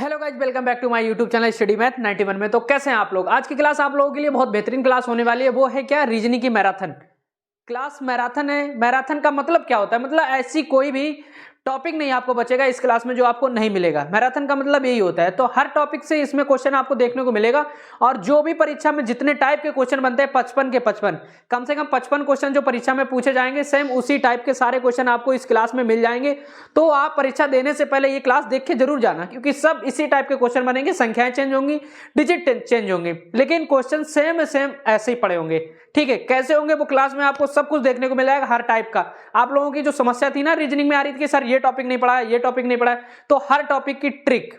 Hello guys, welcome back to my YouTube channel study math 91 में। तो कैसे हैं आप लोग? आज की क्लास आप लोगों के लिए बहुत बेहतरीन क्लास होने वाली है। वो है क्या? रीजनिंग की मैराथन क्लास। मैराथन है। मैराथन का मतलब क्या होता है? मतलब ऐसी कोई भी टॉपिक नहीं आपको बचेगा इस क्लास में जो आपको नहीं मिलेगा। मैराथन का मतलब यही होता है। तो हर टॉपिक से इसमें क्वेश्चन आपको देखने को मिलेगा और जो भी परीक्षा में जितने टाइप के क्वेश्चन बनते हैं 55 के 55 कम से कम 55 क्वेश्चन जो परीक्षा में पूछे जाएंगे, सेम उसी टाइप के सारे क्वेश्चन आपको इस क्लास में मिल जाएंगे। तो आप परीक्षा देने से पहले ये क्लास देख के जरूर जाना, क्योंकि सब इसी टाइप के क्वेश्चन बनेंगे। संख्याएं चेंज होंगी, डिजिट चेंज होंगे, लेकिन क्वेश्चन सेम ऐसे ही पड़े होंगे। ठीक है, कैसे होंगे वो क्लास में आपको सब कुछ देखने को मिलेगा। हर टाइप का आप लोगों की जो समस्या थी ना रीजनिंग में आ रही थी कि सर ये टॉपिक नहीं पढ़ा है, ये टॉपिक नहीं पढ़ा है, तो हर टॉपिक की ट्रिक,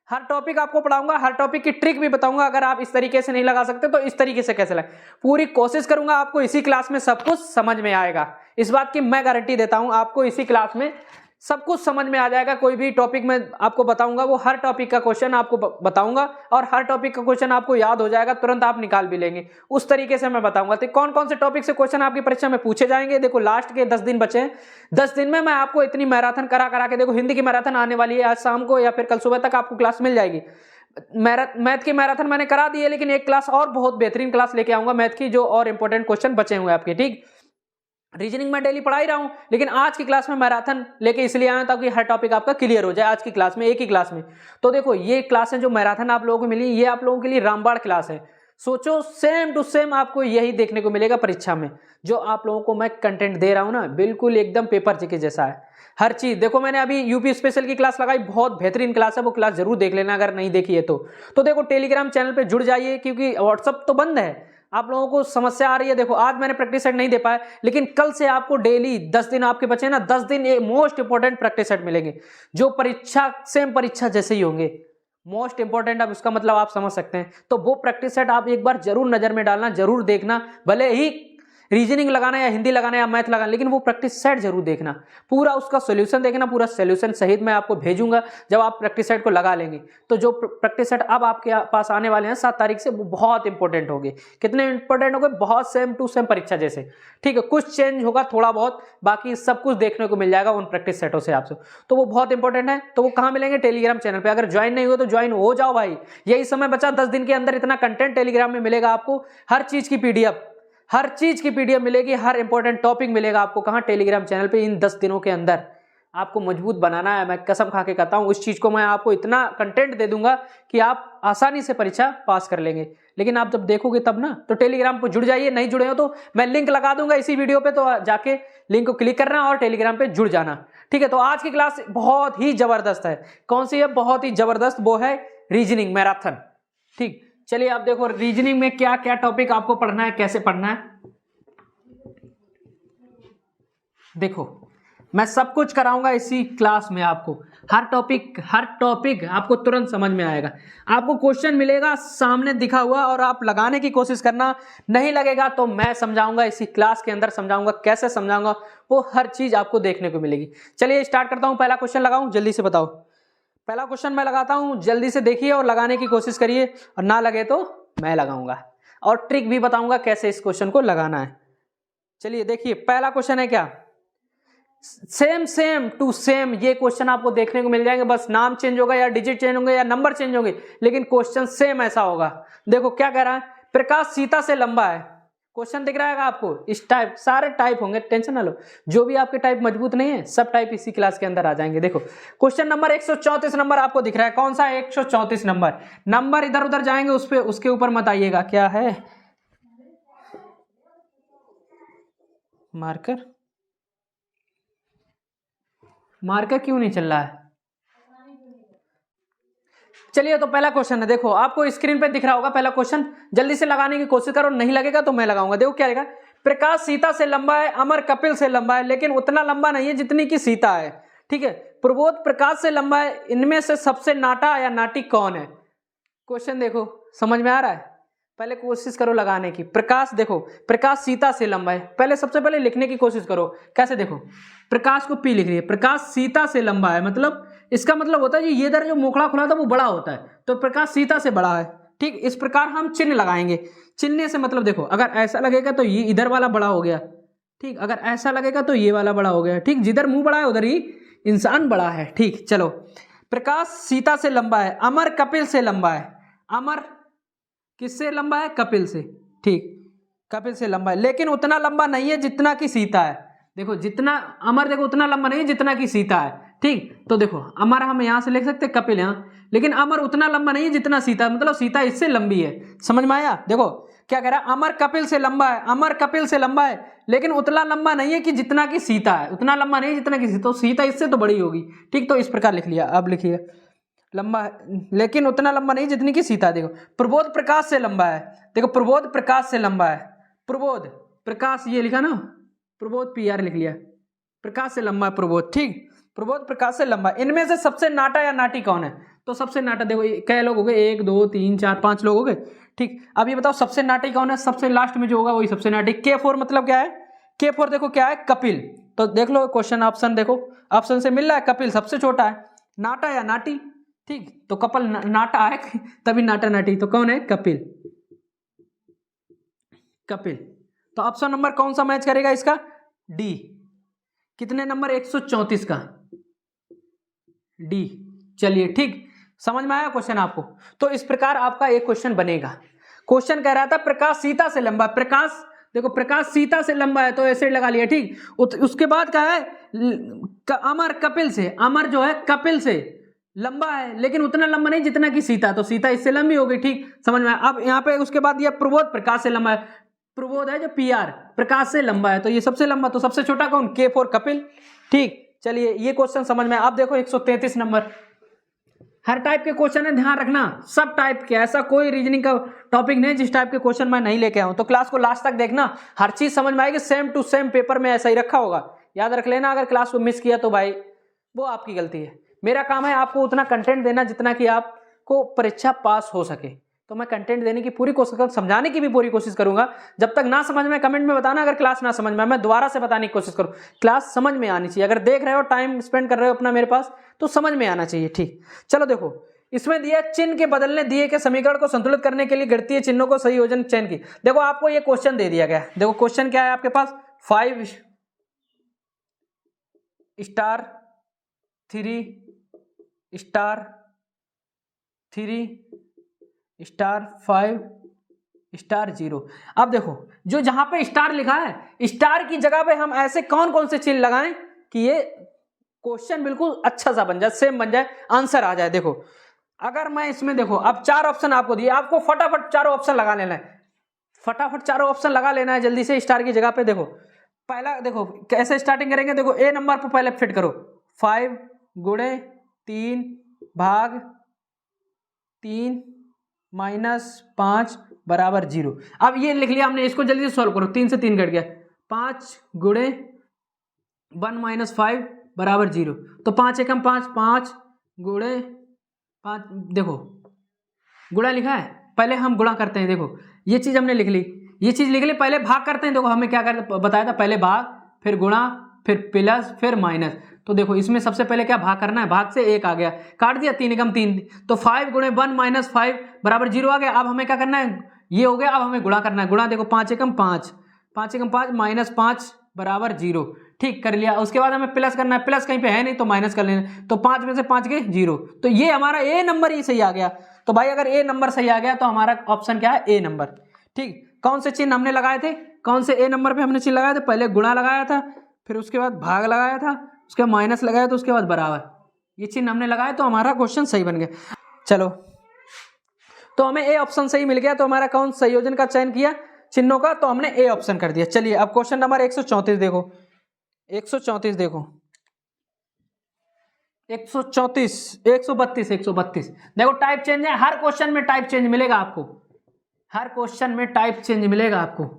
हर टॉपिक आपको पढ़ाऊंगा, हर टॉपिक की ट्रिक भी बताऊंगा। अगर आप इस तरीके से नहीं लगा सकते तो इस तरीके से कैसे लगाएं, पूरी कोशिश करूंगा आपको इसी क्लास में सब कुछ समझ में आएगा। इस बात की मैं गारंटी देता हूं, आपको इसी क्लास में सब कुछ समझ में आ जाएगा। कोई भी टॉपिक में आपको बताऊंगा, वो हर टॉपिक का क्वेश्चन आपको बताऊंगा और हर टॉपिक का क्वेश्चन आपको याद हो जाएगा, तुरंत आप निकाल भी लेंगे। उस तरीके से मैं बताऊंगा। तो कौन कौन से टॉपिक से क्वेश्चन आपकी परीक्षा में पूछे जाएंगे, देखो लास्ट के 10 दिन बचे हैं। 10 दिन में मैं आपको इतनी मैराथन करा के, देखो हिंदी की मैराथन आने वाली है आज शाम को या फिर कल सुबह तक आपको क्लास मिल जाएगी। मैथ की मैराथन मैंने करा दी है, लेकिन एक क्लास और बहुत बेहतरीन क्लास लेके आऊंगा मैथ की, जो और इंपॉर्टेंट क्वेश्चन बचे हुए आपके। ठीक, रीजनिंग में डेली पढ़ा ही रहा हूं, लेकिन आज की क्लास में मैराथन लेके इसलिए आया ताकि हर टॉपिक आपका क्लियर हो जाए आज की क्लास में, एक ही क्लास में। तो देखो ये क्लास है जो मैराथन आप लोगों को मिली, ये आप लोगों के लिए रामबाण क्लास है। सोचो सेम टू सेम आपको यही देखने को मिलेगा परीक्षा में। जो आप लोगों को मैं कंटेंट दे रहा हूं ना, बिल्कुल एकदम पेपर के जैसा है हर चीज। देखो मैंने अभी यूपी स्पेशल की क्लास लगाई, बहुत बेहतरीन क्लास है, वो क्लास जरूर देख लेना अगर नहीं देखी है तो देखो टेलीग्राम चैनल पे जुड़ जाइए, क्योंकि व्हाट्सअप तो बंद है। आप लोगों को समस्या आ रही है, देखो आज मैंने प्रैक्टिस सेट नहीं दे पाया, लेकिन कल से आपको डेली 10 दिन आपके बचे ना, 10 दिन मोस्ट इंपॉर्टेंट प्रैक्टिस सेट मिलेंगे जो परीक्षा सेम परीक्षा जैसे ही होंगे। मोस्ट इंपॉर्टेंट, अब उसका मतलब आप समझ सकते हैं। तो वो प्रैक्टिस सेट आप एक बार जरूर नजर में डालना, जरूर देखना। भले ही रीजनिंग लगाना या हिंदी लगाना या मैथ लगाना, लेकिन वो प्रैक्टिस सेट जरूर देखना, पूरा उसका सॉल्यूशन देखना, पूरा सॉल्यूशन सहित मैं आपको भेजूंगा जब आप प्रैक्टिस सेट को लगा लेंगे। तो जो प्रैक्टिस सेट अब आपके पास आने वाले हैं 7 तारीख से, वो बहुत इंपॉर्टेंट होंगे। कितने इंपॉर्टेंट होंगे? बहुत सेम टू सेम परीक्षा जैसे। ठीक है, कुछ चेंज होगा थोड़ा बहुत, बाकी सब कुछ देखने को मिल जाएगा उन प्रैक्टिस सेटों से आपसे। तो वो बहुत इंपॉर्टेंट है। तो वो कहाँ मिलेंगे? टेलीग्राम चैनल पे। अगर ज्वाइन नहीं हो तो ज्वाइन हो जाओ भाई, यही समय बचा। 10 दिन के अंदर इतना कंटेंट टेलीग्राम में मिलेगा आपको, हर चीज की पीडीएफ, हर चीज की पीडीएफ मिलेगी, हर इंपॉर्टेंट टॉपिक मिलेगा आपको। कहां? टेलीग्राम चैनल पे। इन 10 दिनों के अंदर आपको मजबूत बनाना है, मैं कसम खा के कहता हूं। उस चीज को मैं आपको इतना कंटेंट दे दूंगा कि आप आसानी से परीक्षा पास कर लेंगे। लेकिन आप जब देखोगे तब ना, तो टेलीग्राम पर जुड़ जाइए। नहीं जुड़े हो तो मैं लिंक लगा दूंगा इसी वीडियो पे, तो जाके लिंक को क्लिक करना और टेलीग्राम पे जुड़ जाना। ठीक है, तो आज की क्लास बहुत ही जबरदस्त है। कौन सी है? बहुत ही जबरदस्त, वो है रीजनिंग मैराथन। ठीक, चलिए आप देखो रीजनिंग में क्या क्या टॉपिक आपको पढ़ना है, कैसे पढ़ना है। देखो मैं सब कुछ कराऊंगा इसी क्लास में आपको। हर टॉपिक आपको तुरंत समझ में आएगा। आपको क्वेश्चन मिलेगा सामने दिखा हुआ और आप लगाने की कोशिश करना, नहीं लगेगा तो मैं समझाऊंगा इसी क्लास के अंदर, समझाऊंगा कैसे समझाऊंगा, वो हर चीज आपको देखने को मिलेगी। चलिए स्टार्ट करता हूं। पहला क्वेश्चन लगाऊं, जल्दी से बताओ। पहला क्वेश्चन मैं लगाता हूं, जल्दी से देखिए और लगाने की कोशिश करिए, और ना लगे तो मैं लगाऊंगा और ट्रिक भी बताऊंगा कैसे इस क्वेश्चन को लगाना है। चलिए देखिए, पहला क्वेश्चन है क्या? सेम टू सेम ये क्वेश्चन आपको देखने को मिल जाएंगे, बस नाम चेंज होगा या डिजिट चेंज होंगे या नंबर चेंज होंगे, लेकिन क्वेश्चन सेम ऐसा होगा। देखो क्या कह रहा है? प्रकाश सीता से लंबा है। क्वेश्चन दिख रहा है आपको? इस टाइप सारे टाइप होंगे, टेंशन ना लो। जो भी आपके टाइप मजबूत नहीं है, सब टाइप इसी क्लास के अंदर आ जाएंगे। देखो क्वेश्चन नंबर 134 नंबर आपको दिख रहा है। कौन सा है? 134 नंबर इधर उधर जाएंगे, उस पे उसके ऊपर मत आइएगा। क्या है? मार्कर क्यों नहीं चल रहा है? चलिए तो पहला क्वेश्चन है, देखो आपको स्क्रीन पे दिख रहा होगा पहला क्वेश्चन। जल्दी से लगाने की कोशिश करो, नहीं लगेगा तो मैं लगाऊंगा। देखो क्या लिखा? प्रकाश सीता से लंबा है, अमर कपिल से लंबा है, लेकिन उतना लंबा नहीं है जितनी की सीता है। ठीक है, प्रबोध प्रकाश से लंबा है, इनमें से सबसे नाटा या नाटी कौन है? क्वेश्चन देखो, समझ में आ रहा है? पहले कोशिश करो लगाने की। प्रकाश, देखो प्रकाश सीता से लंबा है, पहले सबसे पहले लिखने की कोशिश करो। कैसे? देखो प्रकाश को पी लिख रही है, प्रकाश सीता से लंबा है, मतलब इसका मतलब होता है ये इधर जो मोखड़ा खुला था वो बड़ा होता है, तो प्रकाश सीता से बड़ा है। ठीक, इस प्रकार हम चिन्ह लगाएंगे। चिन्ह से मतलब देखो, अगर ऐसा लगेगा तो ये इधर वाला बड़ा हो गया। ठीक, अगर ऐसा लगेगा तो ये वाला बड़ा हो गया। ठीक, जिधर मुंह बड़ा है उधर ही इंसान बड़ा है। ठीक, चलो प्रकाश सीता से लंबा है, अमर कपिल से लंबा है। अमर किससे लंबा है? कपिल से। ठीक, कपिल से लंबा है, लेकिन उतना लंबा नहीं है जितना कि सीता है। देखो जितना अमर, देखो उतना लंबा नहीं है जितना कि सीता है। ठीक, तो देखो अमर हम यहां से लिख सकते हैं, कपिल यहां, लेकिन अमर उतना लंबा नहीं है जितना सीता, मतलब सीता इससे लंबी है। समझ में आया? देखो क्या कह रहा है, अमर कपिल से लंबा है, अमर कपिल से लंबा है, लेकिन उतना लंबा नहीं है कि जितना कि सीता है, उतना लंबा नहीं है जितना कि सीता, तो सीता इससे तो बड़ी होगी। ठीक, तो इस प्रकार लिख लिया। अब लिखिए, लंबा है लेकिन उतना लंबा नहीं जितनी की सीता। देखो प्रबोध प्रकाश से लंबा है, देखो प्रबोध प्रकाश से लंबा है, प्रबोध प्रकाश ये लिखा ना, प्रबोध PR लिख लिया, प्रकाश से लंबा है प्रबोध। ठीक, प्रबोध प्रकाश से लंबा। इनमें से सबसे नाटा या नाटी कौन है? तो सबसे नाटा देखो कई लोग हो गए, 1 2 3 4 5 लोग हो गए। ठीक, अब ये बताओ सबसे नाटी कौन है? सबसे लास्ट में जो होगा वही सबसे नाटी। K4 मतलब क्या है? K4 देखो क्या है? कपिल। तो देख लो क्वेश्चन ऑप्शन, देखो ऑप्शन से मिल रहा है कपिल सबसे छोटा है। नाटा या नाटी? ठीक, तो कपिल नाटा है तभी नाटा नाटी, तो कौन है? कपिल। कपिल। तो ऑप्शन नंबर कौन सा मैच करेगा इसका? डी। कितने नंबर? 134 का डी। चलिए ठीक, समझ में आया क्वेश्चन आपको? तो इस प्रकार आपका एक क्वेश्चन बनेगा। क्वेश्चन कह रहा था प्रकाश सीता से लंबा, प्रकाश देखो प्रकाश सीता से लंबा है तो ऐसे लगा लिया। ठीक, उसके बाद कहा है अमर कपिल से, अमर जो है कपिल से लंबा है लेकिन उतना लंबा नहीं जितना कि सीता, तो सीता इससे लंबी हो गई। ठीक, समझ में आया? अब यहाँ पे उसके बाद यह प्रबोध प्रकाश से लंबा है, प्रबोध है जो PR प्रकाश से लंबा है, तो ये सबसे लंबा, तो सबसे छोटा कौन? K4 कपिल। ठीक, चलिए ये क्वेश्चन समझ में। आप देखो 133 नंबर। हर टाइप के क्वेश्चन है, ध्यान रखना, सब टाइप के, ऐसा कोई रीजनिंग का टॉपिक नहीं जिस टाइप के क्वेश्चन मैं नहीं लेके आऊं। तो क्लास को लास्ट तक देखना, हर चीज समझ में आएगी। सेम टू सेम पेपर में ऐसा ही रखा होगा, याद रख लेना। अगर क्लास को मिस किया तो भाई वो आपकी गलती है। मेरा काम है आपको उतना कंटेंट देना जितना कि आपको परीक्षा पास हो सके। तो मैं कंटेंट देने की पूरी कोशिश करूँ, समझाने की भी पूरी कोशिश करूंगा। जब तक ना समझ में कमेंट में बताना, अगर क्लास ना समझ में मैं दोबारा से बताने की कोशिश करूँ। क्लास समझ में आनी चाहिए, अगर देख रहे हो टाइम स्पेंड कर रहे हो अपना मेरे पास तो समझ में आना चाहिए। ठीक, चलो देखो इसमें दिया चिन्ह के बदलने दिए के समीकरण को संतुलित करने के लिए गणितीय चिन्हों को सही योजन चयन की। देखो आपको ये क्वेश्चन दे दिया गया है। देखो क्वेश्चन क्या है आपके पास, 5 स्टार 3 स्टार 3 स्टार 5 स्टार 0। अब देखो जो जहां पे स्टार लिखा है, स्टार की जगह पे हम ऐसे कौन कौन से चिन्ह लगाएं कि ये क्वेश्चन बिल्कुल अच्छा सा बन जाए, सेम बन जाए, आंसर आ जाए। देखो अगर मैं इसमें देखो अब 4 ऑप्शन आपको दिए, आपको फटाफट चारों ऑप्शन लगा लेना है, फटाफट चारों ऑप्शन लगा लेना है जल्दी से। स्टार की जगह पे देखो पहला, देखो कैसे स्टार्टिंग करेंगे। देखो A नंबर पर पहले फिट करो, 5 गुणे 3 भाग 3 -5 बराबर 0। अब ये लिख लिया हमने, इसको जल्दी से सॉल्व करो। 3 से 3 कट गया, 5 गुणे 1 - 5 बराबर 0। तो 5 एकम 5, 5 गुणे 5, देखो गुणा लिखा है, पहले हम गुणा करते हैं। देखो ये चीज हमने लिख ली, ये चीज लिख ली, पहले भाग करते हैं। देखो हमें क्या करते बताया था, पहले भाग, फिर गुणा, फिर प्लस, फिर माइनस। तो देखो इसमें सबसे पहले क्या भाग करना है, भाग से 1 आ गया, काट दिया, 3 एकम 3, तो 5 गुणे 1 - 5 बराबर 0 आ गया। अब हमें क्या करना है, ये हो गया, अब हमें गुणा करना है। गुणा देखो 5 एकम 5, 5 एकम 5 -5 बराबर 0। ठीक, कर लिया। उसके बाद हमें प्लस करना है, प्लस कहीं पे है नहीं तो माइनस कर लेना, तो 5 में से 5 गए 0। तो ये हमारा A नंबर ही सही आ गया। तो भाई अगर A नंबर सही आ गया तो हमारा ऑप्शन क्या है, A नंबर। ठीक, कौन से चिन्ह हमने लगाए थे, कौन से A नंबर पे हमने चिन्ह लगाए थे, पहले गुणा लगाया था, फिर उसके बाद भाग लगाया था, उसके बाद माइनस लगाया, तो उसके बाद बराबर, ये चिन्ह हमने लगाया तो हमारा क्वेश्चन सही बन गया। चलो तो हमें A ऑप्शन सही मिल गया। तो हमारा कौन संयोजन का चयन किया चिन्हों का, तो हमने A ऑप्शन कर दिया। चलिए अब क्वेश्चन नंबर 134 देखो, 134 देखो, 134 132 132। देखो टाइप चेंज है, हर क्वेश्चन में टाइप चेंज मिलेगा आपको, हर क्वेश्चन में टाइप चेंज मिलेगा आपको।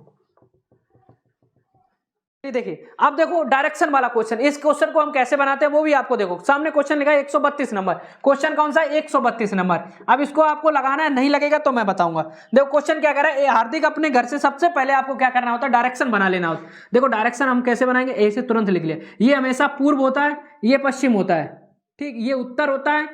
देखिए अब देखो डायरेक्शन वाला क्वेश्चन, इस क्वेश्चन को हम कैसे बनाते हैं वो भी आपको देखो, सामने क्वेश्चन लिखा है 132 नंबर। क्वेश्चन कौन सा है, 132 नंबर। अब इसको आपको लगाना है, नहीं लगेगा तो मैं बताऊंगा। देखो क्वेश्चन क्या कर रहा है, हार्दिक अपने घर से सबसे पहले आपको क्या करना होता है, डायरेक्शन बना लेना होता है। देखो डायरेक्शन हम कैसे बनाएंगे, ए से तुरंत लिख लिया, ये हमेशा पूर्व होता है, ये पश्चिम होता है, ठीक, ये उत्तर होता है,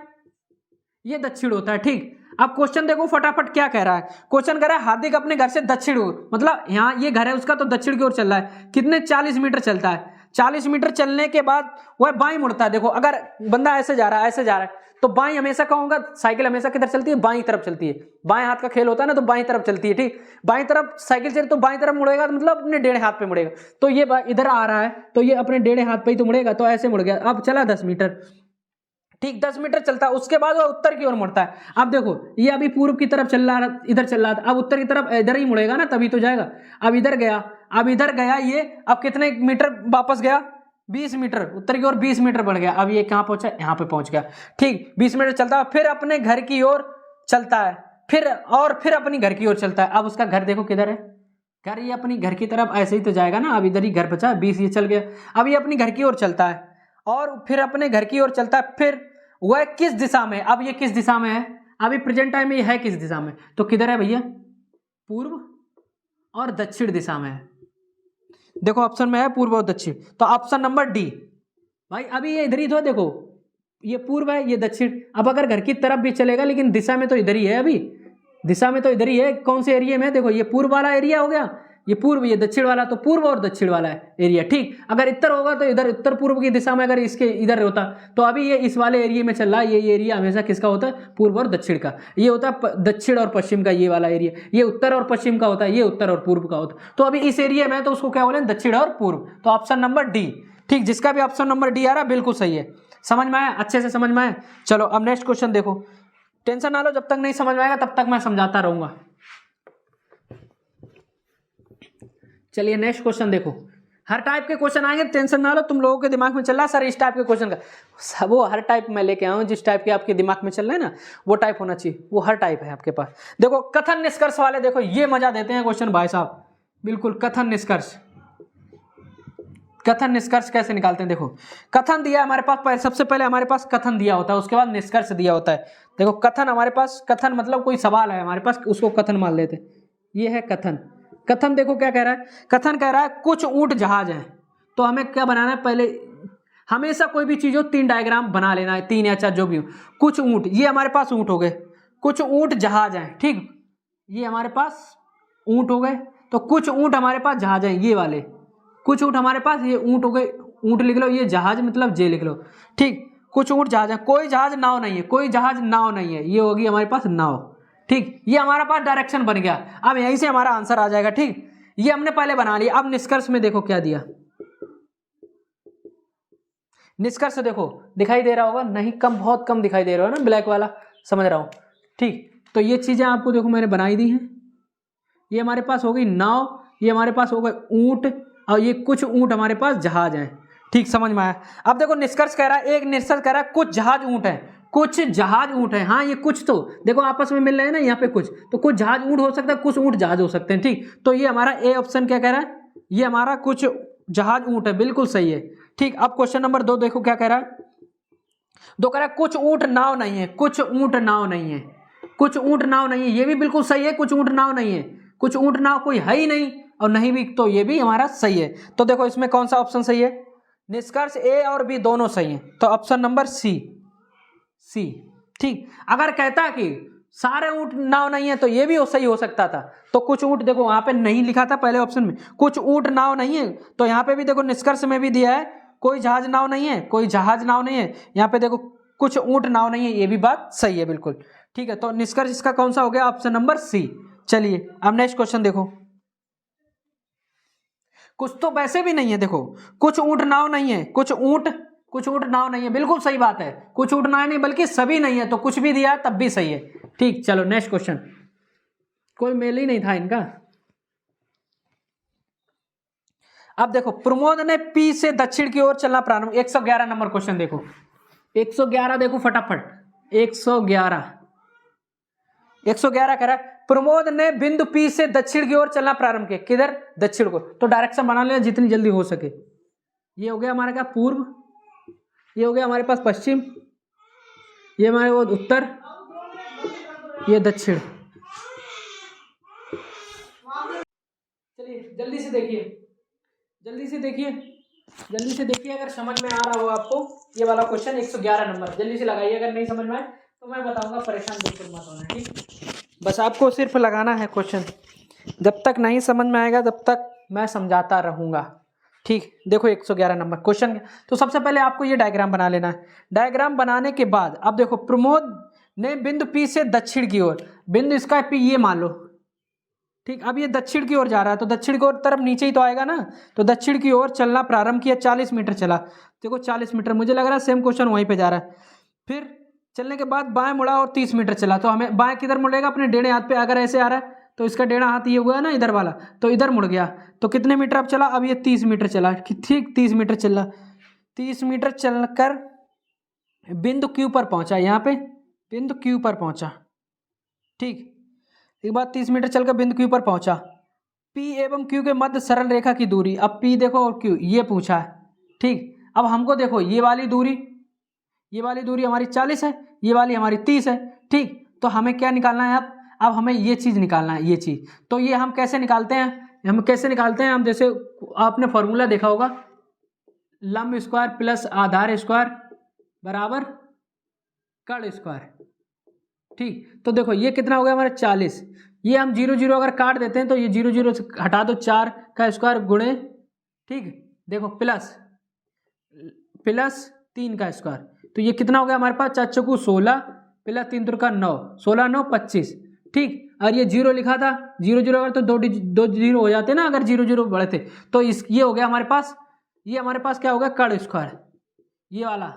ये दक्षिण होता है। ठीक, अब क्वेश्चन देखो फटाफट क्या कह रहा है, क्वेश्चन कह रहा है हार्दिक अपने घर से दक्षिण ओर, मतलब यहाँ ये घर है उसका तो दक्षिण की ओर चल रहा है, कितने 40 मीटर चलता है। 40 मीटर चलने के बाद वह बाईं मुड़ता है। देखो अगर बंदा ऐसे जा रहा है, ऐसे जा रहा है, तो बाई हमेशा क्या होगा, साइकिल हमेशा किधर चलती है, बाई तरफ चलती है। बाएं हाथ का खेल होता है ना, तो बाई तरफ चलती है, ठीक। बाई तरफ साइकिल चले तो बाई तरफ मुड़ेगा, तो मतलब अपने डेढ़े हाथ पे मुड़ेगा। तो ये इधर आ रहा है तो ये अपने डेढ़े हाथ पे ही तो मुड़ेगा, तो ऐसे मुड़ गया। अब चला 10 मीटर, ठीक, 10 मीटर चलता है, उसके बाद वो उत्तर की ओर मुड़ता है। अब देखो ये अभी पूर्व की तरफ चल रहा, इधर चल रहा था, अब उत्तर की तरफ इधर ही मुड़ेगा ना, तभी तो जाएगा। अब इधर गया, अब इधर गया ये, अब कितने मीटर वापस गया, 20 मीटर, उत्तर की ओर 20 मीटर बढ़ गया। अब ये कहाँ पहुंचा, यहाँ पे पहुंच गया, ठीक। 20 मीटर चलता है, फिर अपने घर की ओर चलता है, फिर अपनी घर की ओर चलता है। अब उसका घर देखो किधर है, घर ये अपनी घर की तरफ ऐसे ही तो जाएगा ना। अब इधर ही घर बचा, 20 ये चल गया। अब ये अपनी घर की ओर चलता है और फिर अपने घर की ओर चलता है, फिर वह किस दिशा में, अब ये किस दिशा में है, अभी प्रेजेंट टाइम में ये है किस दिशा में, तो किधर है भैया, पूर्व और दक्षिण दिशा में है। देखो ऑप्शन में है पूर्व और दक्षिण, तो ऑप्शन नंबर डी भाई। अभी ये इधर ही तो देखो, ये पूर्व है ये दक्षिण। अब अगर घर की तरफ भी चलेगा लेकिन दिशा में तो इधर ही है, अभी दिशा में तो इधर ही है। कौन से एरिया में, देखो ये पूर्व वाला एरिया हो गया, ये पूर्व, ये दक्षिण वाला, तो पूर्व और दक्षिण वाला है एरिया, ठीक। अगर उत्तर होगा तो इधर उत्तर पूर्व की दिशा में, अगर इसके इधर होता तो अभी ये इस वाले एरिया में चल रहा है। ये एरिया हमेशा किसका होता है, पूर्व और दक्षिण का। ये होता है दक्षिण और पश्चिम का, ये वाला एरिया, ये उत्तर और पश्चिम का होता है, ये उत्तर और पूर्व का होता है। तो अभी इस एरिया में तो उसको क्या बोले, दक्षिण और पूर्व। तो ऑप्शन नंबर डी, ठीक, जिसका भी ऑप्शन नंबर डी आ रहा है बिल्कुल सही है। समझ में आया, अच्छे से समझ में आया। चलो अब नेक्स्ट क्वेश्चन देखो, टेंशन ना लो, जब तक नहीं समझ में आएगा तब तक मैं समझाता रहूंगा। चलिए नेक्स्ट क्वेश्चन देखो, हर टाइप के क्वेश्चन आएंगे, टेंशन ना लो। तुम लोगों के दिमाग में चल रहा है सर इस टाइप के क्वेश्चन का, वो हर टाइप मैं लेके आऊँ, जिस टाइप के आपके दिमाग में चल रहा है ना वो टाइप होना चाहिए, वो हर टाइप है आपके पास। देखो कथन निष्कर्ष वाले, देखो ये मजा देते हैं क्वेश्चन भाई साहब, बिल्कुल। कथन निष्कर्ष, कथन निष्कर्ष कैसे निकालते हैं, देखो कथन दिया हमारे पास, सबसे पहले हमारे पास कथन दिया होता है, उसके बाद निष्कर्ष दिया होता है। देखो कथन हमारे पास, कथन मतलब कोई सवाल है हमारे पास, उसको कथन मान लेते हैं, ये है कथन। कथन देखो क्या कह रहा है, कथन कह रहा है कुछ ऊंट जहाज हैं, तो हमें क्या बनाना है, पहले हमेशा कोई भी चीज हो 3 डायग्राम बना लेना है, 3 या 4 जो भी हो। कुछ ऊंट, ये हमारे पास ऊंट हो गए, कुछ ऊंट जहाज हैं, ठीक, ये हमारे पास ऊंट हो गए, तो कुछ ऊंट हमारे पास जहाज हैं, ये वाले कुछ ऊंट हमारे पास, ये ऊंट हो गए, ऊंट लिख लो, ये जहाज मतलब जे लिख लो, ठीक। कुछ ऊंट जहाज है, कोई जहाज नाव नहीं है, कोई जहाज नाव नहीं है, ये होगी हमारे पास नाव, ठीक। ये हमारा पास डायरेक्शन बन गया, अब यहीं से हमारा आंसर आ जाएगा, ठीक। ये हमने पहले बना लिया। अब निष्कर्ष में देखो क्या दिया, निष्कर्ष देखो दिखाई दे रहा होगा, नहीं कम, बहुत कम दिखाई दे रहा है ना, ब्लैक वाला, समझ रहा हूं, ठीक। तो ये चीजें आपको देखो मैंने बनाई दी हैं, ये हमारे पास हो गई नाव, ये हमारे पास हो गए ऊंट, और ये कुछ ऊंट हमारे पास जहाज हैं, ठीक, समझ में आया। अब देखो निष्कर्ष कह रहा है, एक निष्कर्ष कह रहा है कुछ जहाज ऊंट है, कुछ जहाज ऊंट है, हाँ ये कुछ तो देखो आपस में मिल रहे हैं ना, यहाँ पे कुछ, तो कुछ जहाज ऊंट हो सकता है, कुछ ऊंट जहाज हो सकते हैं, ठीक। तो ये हमारा ए ऑप्शन क्या कह रहा है, ये हमारा कुछ जहाज ऊंट है, बिल्कुल सही है, ठीक। अब क्वेश्चन नंबर 2 देखो क्या कह रहा है, 2 कह रहा है कुछ ऊंट नाव नहीं है, कुछ ऊंट नाव नहीं है, कुछ ऊंट नाव नहीं है, ये भी बिल्कुल सही है, कुछ ऊंट नाव नहीं है, कुछ ऊंट नाव कोई है ही नहीं और नहीं भी, तो ये भी हमारा सही है। तो देखो इसमें कौन सा ऑप्शन सही है, निष्कर्ष ए और बी दोनों सही है, तो ऑप्शन नंबर सी, सी, ठीक। अगर कहता कि सारे ऊंट नाव नहीं है तो ये भी सही हो सकता था, तो कुछ ऊंट देखो वहां पे नहीं लिखा था पहले ऑप्शन में, कुछ ऊंट नाव नहीं है, तो यहाँ पे भी देखो निष्कर्ष में भी दिया है कोई जहाज नाव नहीं है, कोई जहाज नाव नहीं है, यहाँ पे देखो कुछ ऊंट नाव नहीं है, ये भी बात सही है, बिल्कुल ठीक है। तो निष्कर्ष इसका कौन सा हो गया, ऑप्शन नंबर सी। चलिए अब नेक्स्ट क्वेश्चन देखो, कुछ तो वैसे भी नहीं है, देखो कुछ ऊंट नाव नहीं है, कुछ ऊंट नाव नहीं है, बिल्कुल सही बात है, कुछ ऊंट नाव नहीं बल्कि सभी नहीं है, तो कुछ भी दिया तब भी सही है, ठीक। चलो नेक्स्ट क्वेश्चन, कोई मेल ही नहीं था इनका। अब देखो प्रमोद ने पी से दक्षिण की ओर चलना प्रारंभ, 111 नंबर क्वेश्चन देखो, 111 देखो फटाफट, 111 कह रहा है प्रमोद ने बिंदु पी से दक्षिण की ओर चलना प्रारंभ किया, किधर, दक्षिण को, तो डायरेक्शन बना लेना जितनी जल्दी हो सके। ये हो गया हमारे क्या पूर्व, ये हो गया हमारे पास पश्चिम, ये हमारे वो उत्तर, ये दक्षिण। चलिए जल्दी से देखिए, जल्दी से देखिए, जल्दी से देखिए, अगर समझ में आ रहा हो आपको ये वाला क्वेश्चन 111 नंबर, जल्दी से लगाइए, अगर नहीं समझ में आए तो मैं बताऊंगा, परेशान बिल्कुल मत होना, ठीक। बस आपको सिर्फ लगाना है क्वेश्चन, जब तक नहीं समझ में आएगा तब तक मैं समझाता रहूंगा, ठीक, देखो 111 नंबर क्वेश्चन। तो सबसे पहले आपको ये डायग्राम बना लेना है। डायग्राम बनाने के बाद अब देखो, प्रमोद ने बिंदु P से दक्षिण की ओर, बिंदु इसका P ये मान लो, ठीक। अब ये दक्षिण की ओर जा रहा है, तो दक्षिण की ओर तरफ नीचे ही तो आएगा ना, तो दक्षिण की ओर चलना प्रारंभ किया, 40 मीटर चला। देखो 40 मीटर, मुझे लग रहा है सेम क्वेश्चन वहीं पे जा रहा है। फिर चलने के बाद बाएं मुड़ा और 30 मीटर चला, तो हमें बाएं किधर मुड़ेगा, अपने डेढ़े हाथ पे। अगर ऐसे आ रहा है तो इसका डेढ़ा हाथ ये हुआ ना इधर वाला, तो इधर मुड़ गया। तो कितने मीटर अब चला, अब ये 30 मीटर चला, ठीक 30 मीटर चला। 30 मीटर चलकर बिंदु Q पर पहुंचा, यहाँ पे बिंदु Q पर पहुंचा, ठीक। एक बार 30 मीटर चलकर बिंदु Q पर पहुंचा। P एवं Q के मध्य सरल रेखा की दूरी, अब P देखो और Q ये पूछा है, ठीक। अब हमको देखो ये वाली दूरी हमारी 40 है, ये वाली हमारी 30 है, ठीक। तो हमें क्या निकालना है अब हमें ये चीज़ निकालना है, ये चीज़। तो ये हम कैसे निकालते हैं, हम जैसे आपने फॉर्मूला देखा होगा, लंब स्क्वायर प्लस आधार स्क्वायर बराबर कर्ण स्क्वायर, ठीक। तो देखो ये कितना हो गया हमारा 40, ये हम 0 0 अगर काट देते हैं तो ये 0 0 से हटा दो, 4 का स्क्वायर गुणे, ठीक, देखो प्लस 3 का स्क्वायर, तो ये कितना हो गया हमारे पास, 4 चौकू 16 प्लस 3 तुरका 9, 16 9 25, ठीक। और ये 0 लिखा था, 0 0 अगर तो दो जीरो हो जाते ना, अगर 0 0 बढ़े थे तो ये हो गया हमारे पास, ये हमारे पास क्या होगा, कर्ण स्क्वायर, ये वाला,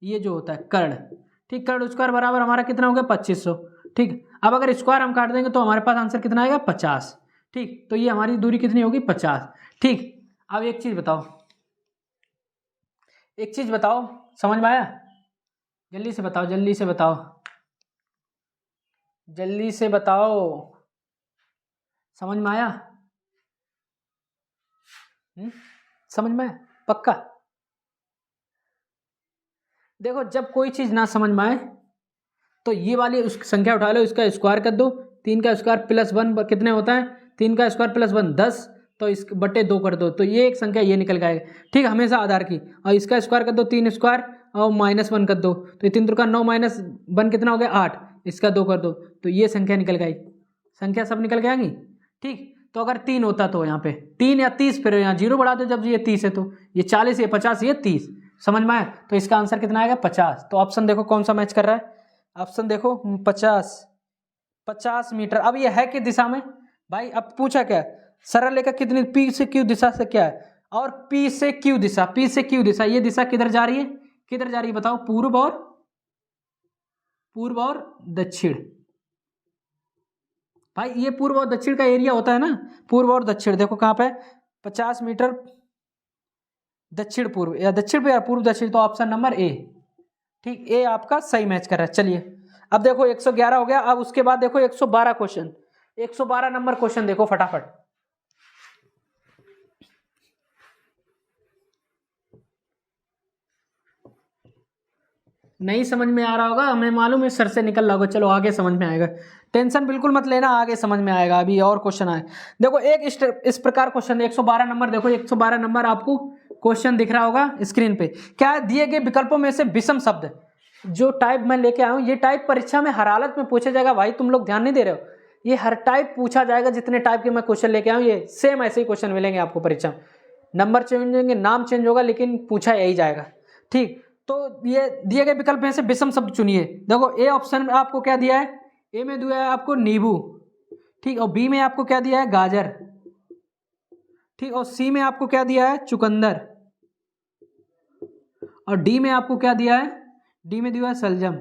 ये जो होता है कर्ण, ठीक। कर्ण स्क्वायर बराबर हमारा कितना हो गया 2500, ठीक। अब अगर स्क्वायर हम काट देंगे तो हमारे पास आंसर कितना आएगा 50, ठीक। तो ये हमारी दूरी कितनी होगी 50, ठीक। अब एक चीज बताओ, समझ में आया, जल्दी से बताओ, समझ में आया, समझ में आया पक्का। देखो जब कोई चीज ना समझ में आए तो ये वाली उस संख्या उठा लो, इसका स्क्वायर कर दो, 3 का स्क्वायर प्लस 1 कितने होता है, 3 का स्क्वायर प्लस 1 10, तो इस बटे 2 कर दो, तो ये एक संख्या ये निकल जाएगा, ठीक। हमेशा आधार की, और इसका स्क्वायर कर दो, 3 स्क्वायर और -1 कर दो, तो ये 3 का 9 -1 कितना हो गया 8, इसका 2 कर दो, तो ये संख्या निकल गई, संख्या सब निकल जाएंगी, ठीक। तो अगर 3 होता तो यहाँ पे 3 या 30, फिर यहाँ 0 बढ़ा दो, जब ये 30 है तो ये 40, ये 50, ये 30, समझ में आया। तो इसका आंसर कितना आएगा 50। तो ऑप्शन देखो कौन सा मैच कर रहा है, ऑप्शन देखो 50 मीटर। अब ये है कि दिशा में भाई, अब पूछा क्या, सरल रेखा कितनी, P से Q दिशा से क्या है, और P से Q दिशा, ये दिशा किधर जा रही है बताओ, पूर्व और दक्षिण। भाई ये पूर्व और दक्षिण का एरिया होता है ना, पूर्व और दक्षिण, देखो कहाँ पे 50 मीटर दक्षिण पूर्व या दक्षिण पे या पूर्व दक्षिण, तो ऑप्शन नंबर ए, ठीक, ए आपका सही मैच कर रहा है। चलिए अब देखो 111 हो गया। अब उसके बाद देखो 112 क्वेश्चन, 112 नंबर क्वेश्चन देखो फटाफट। नहीं समझ में आ रहा होगा, हमें मालूम है सर से निकल रहा होगा, चलो आगे समझ में आएगा, टेंशन बिल्कुल मत लेना, आगे समझ में आएगा। अभी और क्वेश्चन आए, देखो एक इस प्रकार क्वेश्चन 112 नंबर, देखो 112 नंबर आपको क्वेश्चन दिख रहा होगा स्क्रीन पे। क्या दिए गए विकल्पों में से विषम शब्द, जो टाइप मैं लेके आया हूँ, ये टाइप परीक्षा में हर हालत में पूछा जाएगा। भाई तुम लोग ध्यान नहीं दे रहे हो, ये हर टाइप पूछा जाएगा, जितने टाइप के मैं क्वेश्चन लेके आया हूँ, ये सेम ऐसे ही क्वेश्चन मिलेंगे आपको परीक्षा में। नंबर चेंज होंगे, नाम चेंज होगा, लेकिन पूछा यही जाएगा, ठीक। तो ये दिए गए विकल्प में से विषम शब्द चुनिए। देखो ए ऑप्शन में आपको क्या दिया है, ए में दिया है आपको नींबू, ठीक, और बी में आपको क्या दिया है गाजर, ठीक, और सी में आपको क्या दिया है चुकंदर, और डी में आपको क्या दिया है, डी में दिया है सलजम।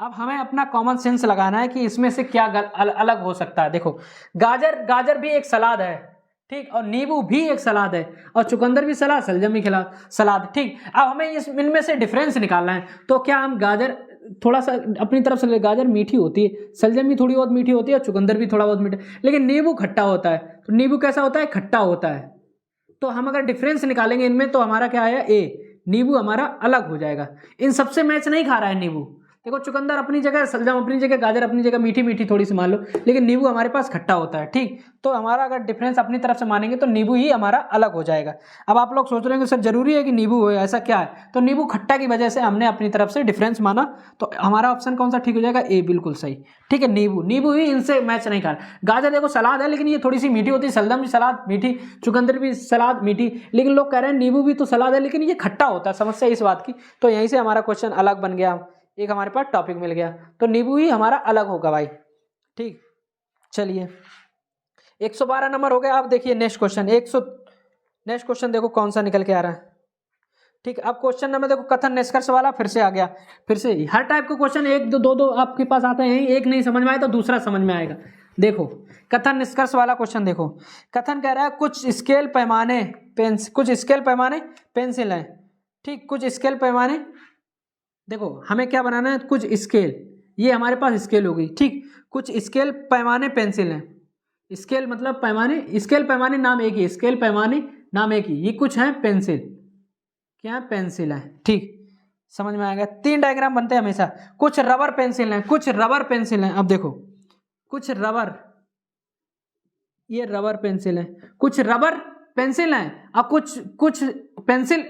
अब हमें अपना कॉमन सेंस लगाना है कि इसमें से क्या अलग हो सकता है। देखो गाजर भी एक सलाद है, ठीक, और नींबू भी एक सलाद है, और चुकंदर भी सलाद, सलजम भी सलाद, ठीक। अब हमें इनमें से डिफरेंस निकालना है, तो क्या हम गाजर थोड़ा सा अपनी तरफ से, गाजर मीठी होती है, सलजम भी थोड़ी बहुत मीठी होती है, और चुकंदर भी थोड़ा बहुत मीठा, लेकिन नींबू खट्टा होता है। तो नींबू कैसा होता है, खट्टा होता है। तो हम अगर डिफरेंस निकालेंगे इनमें, तो हमारा क्या आया, ए, नींबू हमारा अलग हो जाएगा। इन सबसे मैच नहीं खा रहा है नींबू, देखो चुकंदर अपनी जगह, सलजम अपनी जगह, गाजर अपनी जगह मीठी मीठी थोड़ी सी मान लो, लेकिन नींबू हमारे पास खट्टा होता है। ठीक, तो हमारा अगर डिफरेंस अपनी तरफ से मानेंगे तो नींबू ही हमारा अलग हो जाएगा। अब आप लोग सोच रहे हैं सर जरूरी है कि नींबू हो, ऐसा क्या है? तो नींबू खट्टा की वजह से हमने अपनी तरफ से डिफरेंस माना, तो हमारा ऑप्शन कौन सा ठीक हो जाएगा? ए, बिल्कुल सही। ठीक है, नींबू ही इनसे मैच नहीं कर। गाजर देखो सलाद है लेकिन ये थोड़ी सी मीठी होती है, सलजम भी सलाद मीठी, चुकंदर भी सलाद मीठी, लेकिन लोग कह रहे हैं नींबू भी तो सलाद है लेकिन ये खट्टा होता है। समस्या इस बात की, तो यहीं से हमारा क्वेश्चन अलग बन गया, एक हमारे पास टॉपिक मिल गया, तो नींबू ही हमारा अलग होगा भाई। ठीक, चलिए 112 नंबर हो गया। अब देखिए नेक्स्ट क्वेश्चन, नेक्स्ट क्वेश्चन देखो कौन सा निकल के आ रहा है। ठीक, अब क्वेश्चन नंबर देखो कथन निष्कर्ष वाला फिर से आ गया। फिर से हर टाइप के क्वेश्चन एक दो आपके पास आते हैं, एक नहीं समझ में आए तो दूसरा समझ में आएगा। देखो कथन निष्कर्ष वाला क्वेश्चन देखो, कथन कह रहा है कुछ स्केल पैमाने पेंसिल है। ठीक, कुछ स्केल पैमाने, देखो हमें क्या बनाना है? कुछ स्केल, ये हमारे पास स्केल होगी। ठीक, कुछ स्केल पैमाने पेंसिल है। स्केल मतलब पैमाने, स्केल पैमाने नाम एक ही, स्केल पैमाने नाम एक ही, ये कुछ है पेंसिल, क्या पेंसिल है। ठीक, समझ में आएगा। 3 डायग्राम बनते हैं हमेशा। कुछ रबर पेंसिल है, कुछ रबर पेंसिल है। अब देखो कुछ रबर, ये रबर पेंसिल है, कुछ रबर पेंसिल है, अब कुछ पेंसिल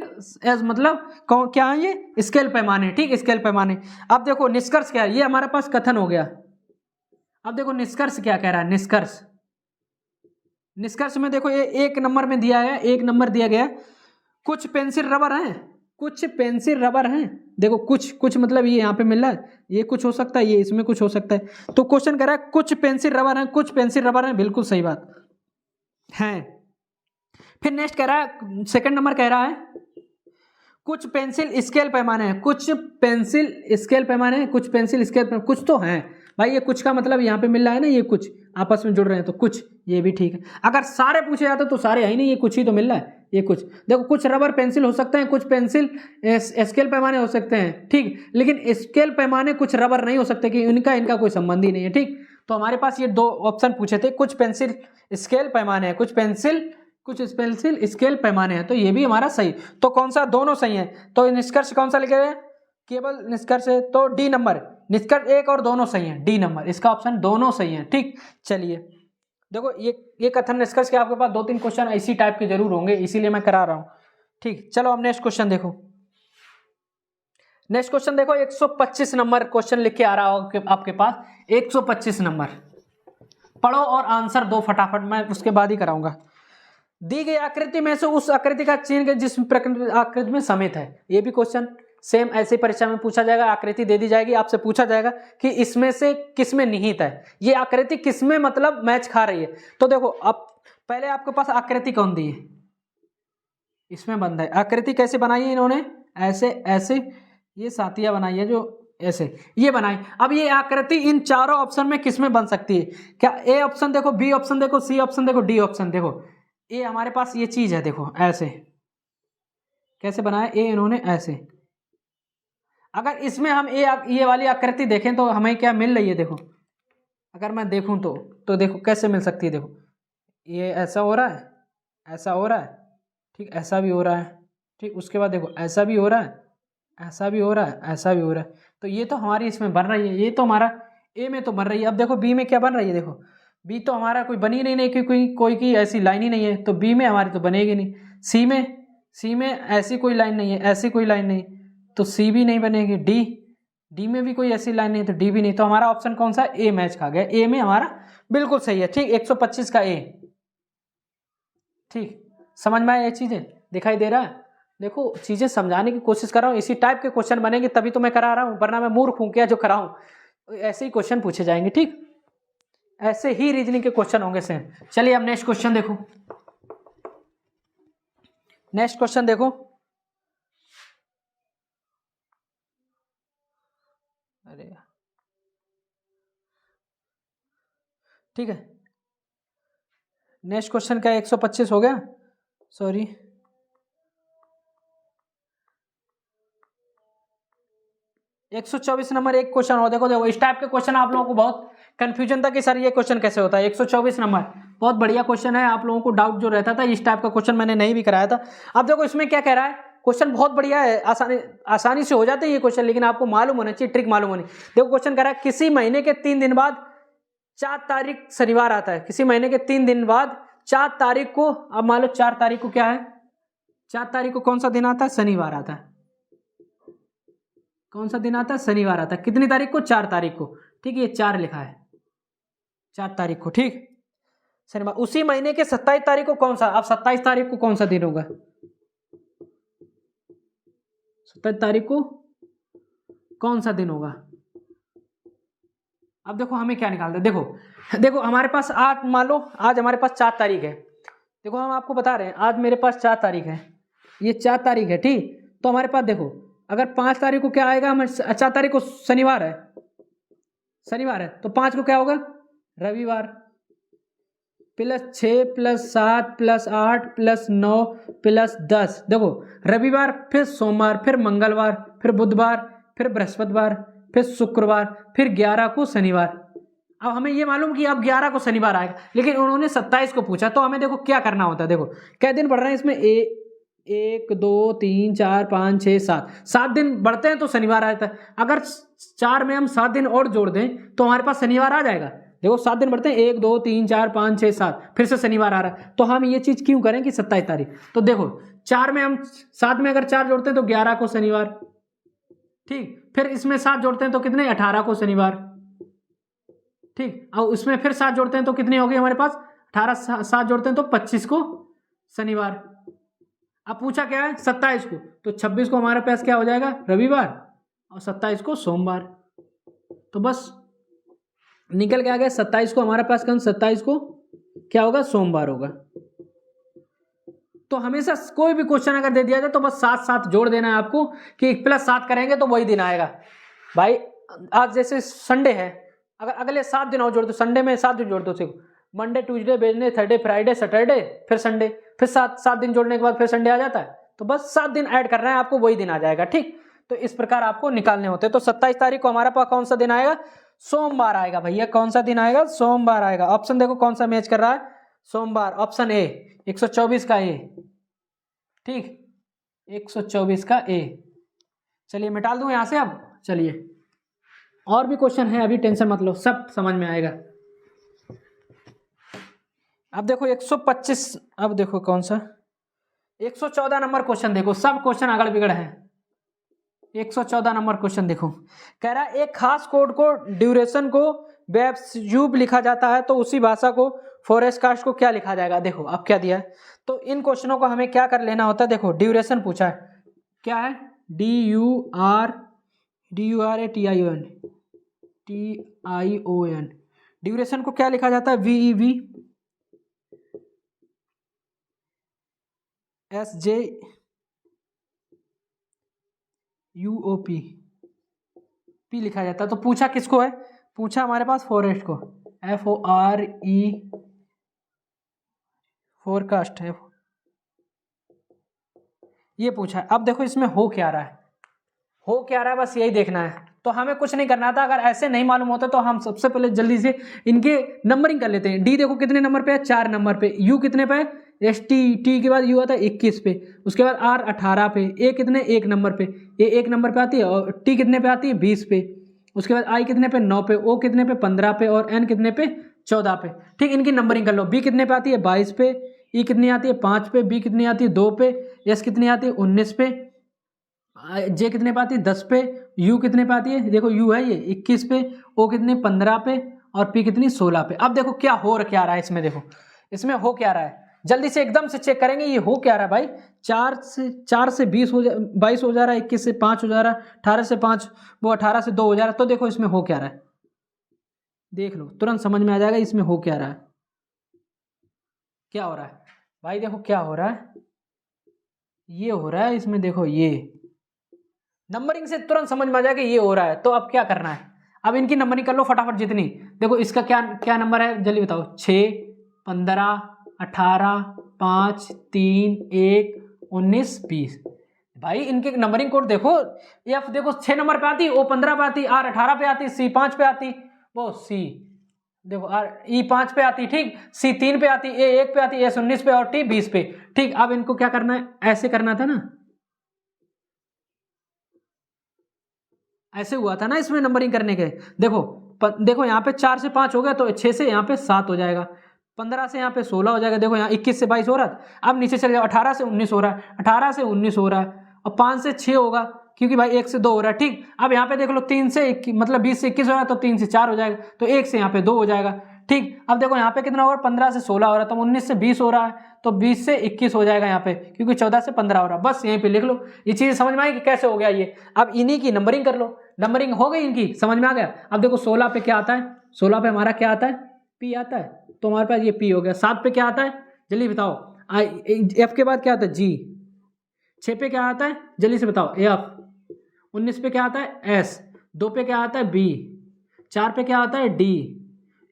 मतलब क्या है? ये स्केल पैमाने। ठीक, स्केल पैमाने। अब देखो निष्कर्ष क्या है? ये हमारे पास कथन हो गया। अब देखो निष्कर्ष क्या कह रहा है? निष्कर्ष में देखो ये 1 नंबर में दिया है, 1 नंबर दिया गया, कुछ पेंसिल रबर हैं, कुछ पेंसिल रबर हैं। देखो कुछ मतलब ये यहाँ पे मिल रहा है, ये कुछ हो सकता है, ये इसमें कुछ हो सकता है। तो क्वेश्चन कह रहा है कुछ पेंसिल रबर हैं, कुछ पेंसिल रबर हैं, बिल्कुल सही बात है। फिर नेक्स्ट कह रहा है, सेकंड नंबर कह रहा है कुछ पेंसिल स्केल पैमाने हैं, कुछ पेंसिल स्केल पैमाने हैं, कुछ पेंसिल स्केल, कुछ तो हैं भाई। ये कुछ का मतलब यहाँ पे मिल रहा है ना, ये कुछ आपस में जुड़ रहे हैं तो कुछ, ये भी ठीक है। अगर सारे पूछे जाते तो सारे है ही नहीं, ये कुछ ही तो मिल रहा है, ये कुछ। देखो कुछ रबर पेंसिल हो सकते हैं, कुछ पेंसिल स्केल पैमाने हो सकते हैं। ठीक, लेकिन स्केल पैमाने कुछ रबर नहीं हो सकते कि इनका कोई संबंध ही नहीं है। ठीक, तो हमारे पास ये 2 ऑप्शन पूछे थे, कुछ पेंसिल स्केल पैमाने हैं, कुछ पेंसिल स्केल पैमाने हैं, तो ये भी हमारा सही। तो कौन सा? दोनों सही है। तो निष्कर्ष कौन सा लिखे हुए? केवल निष्कर्ष है, तो डी नंबर, निष्कर्ष 1 और दोनों सही है, डी नंबर, इसका ऑप्शन दोनों सही है। ठीक, चलिए देखो ये कथन निष्कर्ष के आपके पास 2-3 क्वेश्चन इसी टाइप के जरूर होंगे, इसीलिए मैं करा रहा हूं। ठीक, चलो अब नेक्स्ट क्वेश्चन देखो। नेक्स्ट क्वेश्चन देखो 125 नंबर क्वेश्चन लिख के आ रहा हो आपके पास, 125 नंबर। पढ़ो और आंसर दो फटाफट, मैं उसके बाद ही कराऊंगा। दी गई आकृति में से उस आकृति का चिन्ह जिस आकृति में समित है। ये भी क्वेश्चन सेम ऐसे परीक्षा में पूछा जाएगा। आकृति दे दी जाएगी, आपसे पूछा जाएगा कि इसमें से किसमें निहित है, ये आकृति किसमें मतलब मैच खा रही है। तो देखो अब पहले आपके पास आकृति कौन दी है? इसमें बंद है। आकृति कैसे बनाई है इन्होंने? ऐसे ये सातिया बनाई है, जो ऐसे ये बनाई। अब ये आकृति इन चारों ऑप्शन में किसमें बन सकती है? क्या ए ऑप्शन देखो, बी ऑप्शन देखो, सी ऑप्शन देखो, डी ऑप्शन देखो। ए हमारे पास ये चीज है, देखो ऐसे कैसे बनाया ए इन्होंने, ऐसे। अगर इसमें हम ये वाली आकृति देखें तो हमें क्या मिल रही है? देखो अगर मैं देखूं तो देखो कैसे मिल सकती है। देखो ये ऐसा हो रहा है, ऐसा हो रहा है, ठीक, ऐसा भी हो रहा है, ठीक, उसके बाद देखो ऐसा भी हो रहा है, ऐसा भी हो रहा है, ऐसा भी हो रहा है। तो ये तो हमारी इसमें बन रही है, ये तो हमारा ए में तो बन रही है। अब देखो बी में क्या बन रही है? देखो बी तो हमारा कोई बनी नहीं क्योंकि कोई की ऐसी लाइन ही नहीं है, तो बी में हमारी तो बनेगी नहीं। सी में ऐसी कोई लाइन नहीं है, ऐसी कोई लाइन नहीं, तो सी भी नहीं बनेगी। डी में भी कोई ऐसी लाइन नहीं, तो डी भी नहीं। तो हमारा ऑप्शन कौन सा? ए मैच खा गया, ए में हमारा बिल्कुल सही है। ठीक, 125 का ए। ठीक, समझ में आया? ये चीजें दिखाई दे रहा है? देखो चीजें समझाने की कोशिश कर रहा हूँ, इसी टाइप के क्वेश्चन बनेंगे तभी तो मैं करा रहा हूँ, वरना मैं मूर्ख हूँ क्या जो कराऊं? ऐसे ही क्वेश्चन पूछे जाएंगे। ठीक, ऐसे ही रीजनिंग के क्वेश्चन होंगे सेम। चलिए अब नेक्स्ट क्वेश्चन देखो। नेक्स्ट क्वेश्चन देखो, अरे ठीक है, नेक्स्ट क्वेश्चन क्या 125 हो गया, सॉरी 124 नंबर एक क्वेश्चन हो। देखो इस टाइप के क्वेश्चन आप लोगों को बहुत कंफ्यूजन था कि सर ये क्वेश्चन कैसे होता है। 124 नंबर बहुत बढ़िया क्वेश्चन है, आप लोगों को डाउट जो रहता था इस टाइप का क्वेश्चन मैंने नहीं भी कराया था। अब देखो इसमें क्या कह रहा है, क्वेश्चन बहुत बढ़िया है, आसानी से हो जाते हैं ये क्वेश्चन, लेकिन आपको मालूम होना चाहिए, ट्रिक मालूम होनी। देखो क्वेश्चन कह रहा है किसी महीने के 3 दिन बाद 4 तारीख शनिवार आता है। किसी महीने के 3 दिन बाद 4 तारीख को, अब मान लो 4 तारीख को क्या है, 4 तारीख को कौन सा दिन आता है, शनिवार आता है। कौन सा दिन आता है, शनिवार आता है। कितनी तारीख को, 4 तारीख को, ठीक है, ये 4 लिखा है, 4 तारीख को, ठीक शनिवार। उसी महीने के 27 तारीख को कौन सा, अब 27 तारीख को कौन सा दिन होगा, 27 तारीख को कौन सा दिन होगा। अब देखो हमें क्या निकालना है, देखो हमारे पास आज, मान लो आज हमारे पास 4 तारीख है। देखो हम आपको बता रहे हैं आज मेरे पास 4 तारीख है, ये 4 तारीख है, ठीक। तो हमारे पास देखो अगर 5 तारीख को क्या आएगा, हमारे 4 तारीख को शनिवार है, तो 5 को क्या होगा, रविवार, +6 +7 +8 +9 +10। देखो रविवार, फिर सोमवार, फिर मंगलवार, फिर बुधवार, फिर बृहस्पतिवार, फिर शुक्रवार, फिर 11 को शनिवार। अब हमें ये मालूम कि अब 11 को शनिवार आएगा, लेकिन उन्होंने 27 को पूछा, तो हमें देखो क्या करना होता है। देखो क्या दिन बढ़ रहे हैं इसमें, 1 2 3 4 5 6 7 दिन बढ़ते हैं तो शनिवार आ जाता है। अगर 4 में हम 7 दिन और जोड़ दें तो हमारे पास शनिवार आ जाएगा। देखो 7 दिन बढ़ते हैं, 1 2 3 4 5 6 7, फिर से शनिवार आ रहा है। तो हम ये चीज क्यों करें कि 27 तारीख। तो देखो 4 में हम 7 में अगर 4 जोड़ते हैं तो 11 को शनिवार, ठीक। फिर इसमें 7 जोड़ते हैं तो कितने, 18 को शनिवार, ठीक। और उसमें फिर 7 जोड़ते हैं तो कितनी होगी हमारे पास, 18 7 जोड़ते हैं तो 25 को शनिवार। अब पूछा क्या है, 27 को, तो 26 को हमारे पास क्या हो जाएगा, रविवार, और 27 को सोमवार। तो बस निकल के आ गया 27 को हमारे पास, 27 को क्या होगा, सोमवार होगा। तो हमेशा कोई भी क्वेश्चन अगर दे दिया जाए तो बस 7 जोड़ देना है आपको, कि +7 करेंगे तो वही दिन आएगा। भाई आज जैसे संडे है, अगर अगले 7 दिन और जोड़ दो, संडे में 7 दिन जोड़ दो, सिर्फ Monday Tuesday Wednesday Thursday Friday Saturday फिर संडे, फिर 7 दिन जोड़ने के बाद फिर संडे आ जाता है। तो बस 7 दिन ऐड करना है आपको, वही दिन आ जाएगा, ठीक। तो इस प्रकार आपको निकालने होते हैं। तो 27 तारीख को हमारे पास कौन सा दिन आएगा, सोमवार आएगा भैया। कौन सा दिन आएगा, सोमवार आएगा। ऑप्शन देखो कौन सा मैच कर रहा है, सोमवार, ऑप्शन ए 124 का ए, ठीक, 124 का ए। चलिए मैं डाल दूं यहां से। अब चलिए और भी क्वेश्चन है, अभी टेंशन मत लो, सब समझ में आएगा। अब देखो 125, अब देखो कौन सा 114 नंबर क्वेश्चन, देखो सब क्वेश्चन अगड़ बिगड़ है। 114 नंबर क्वेश्चन देखो, कह रहा है एक खास कोड को ड्यूरेशन को वेब लिखा जाता है, तो उसी भाषा को फोरेस्टकास्ट को क्या लिखा जाएगा। देखो अब क्या दिया है, तो इन क्वेश्चनों को हमें क्या कर लेना होता है। देखो ड्यूरेशन पूछा है, क्या है, DURATION, ड्यूरेशन को क्या लिखा जाता है, VEVSJUOP लिखा जाता है। तो पूछा किसको है, पूछा हमारे पास फॉरेस्ट को, FORE फोरकास्ट है, ये पूछा है। अब देखो इसमें हो क्या रहा है, बस यही देखना है। तो हमें कुछ नहीं करना था। अगर ऐसे नहीं मालूम होता तो हम सबसे पहले जल्दी से इनके नंबरिंग कर लेते हैं। डी देखो कितने नंबर पे है, 4 नंबर पे। यू कितने पे है, टी के बाद यू आता है 21 पे। उसके बाद आर 18 पे। ए कितने, 1 नंबर पे, ए 1 नंबर पे आती है। और टी कितने पे आती है, 20 पे। उसके बाद आई कितने पे, 9 पे। ओ कितने पे, 15 पे। और एन कितने पे, 14 पे। ठीक, इनकी नंबरिंग कर लो। बी कितने पे आती है, 22 पे। ई कितनी आती है, 5 पे। बी कितनी आती है, 2 पे। एस कितनी आती है, 19 पे। जे कितने पे आती है, 10 पे। यू कितने पे आती है, देखो यू है ये 21 पे। ओ कितने, 15 पे। और पी कितनी, 16 पे। अब देखो क्या हो क्या रहा है इसमें, देखो इसमें हो क्या रहा है, जल्दी से एकदम से चेक करेंगे ये हो क्या रहा है भाई। 4 से 20 हो 22 हो जा रहा है, 21 से 5 हो जा रहा है, 18 से 5 वो 18 से 2 हो जा रहा है। तो देखो इसमें हो क्या रहा है, देख लो, तुरंत समझ में आ जाएगा इसमें हो क्या रहा है। क्या हो रहा है भाई, देखो क्या हो रहा है, ये हो रहा है इसमें। देखो ये नंबरिंग से तुरंत समझ में आ जाएगा ये हो रहा है। तो अब क्या करना है, अब इनकी नंबरिंग कर लो फटाफट जितनी। देखो इसका क्या क्या नंबर है, जल्दी बताओ। 6, 15, 18, 5, 3, 1, 19, 20। भाई इनके नंबरिंग कोड देखो। एफ देखो 6 नंबर पे आती, ओ 15 पे आती, आर 18 पे आती, सी 5 पे आती, वो सी देखो आर ई 5 पे आती, ठीक, सी 3 पे आती, ए 1 पे आती, एस 19 पे और टी 20 पे। ठीक, अब इनको क्या करना है, ऐसे करना था ना, ऐसे हुआ था ना इसमें नंबरिंग करने के। देखो देखो यहाँ पे 4 से 5 हो गया, तो 6 से यहाँ पे 7 हो जाएगा, 15 से यहाँ पे 16 हो जाएगा। देखो यहाँ 21 से 22 हो रहा था। अब नीचे चले जाओ, 18 से 19 हो रहा है, 18 से 19 हो रहा है, और 5 से 6 होगा क्योंकि भाई 1 से 2 हो रहा है। ठीक, अब यहाँ पे देख लो 3 से 20 से 21 हो रहा है, तो 3 से 4 हो जाएगा, तो 1 से यहाँ पे 2 हो जाएगा। ठीक, अब देखो यहाँ पे कितना हो रहा है, 15 से 16 हो रहा है, तो 19 से 20 हो रहा है, तो 20 से 21 हो जाएगा यहाँ पे, क्योंकि 14 से 15 हो रहा है। बस यहीं पे लिख लो। ये चीज समझ में आई कि कैसे हो गया ये। अब इन्हीं की नंबरिंग कर लो, नंबरिंग हो गई इनकी, समझ में आ गया। अब देखो 16 पे क्या आता है, 16 पे हमारा क्या आता है, पी आता है, तो हमारे पास ये पी हो गया। 7 पे क्या आता है, जल्दी बताओ, एफ के बाद क्या आता है, जी। 6 पे क्या आता है, जल्दी से बताओ, एफ। 19 पे क्या आता है, एस। 2 पे क्या आता है, बी। 4 पे क्या आता है, डी।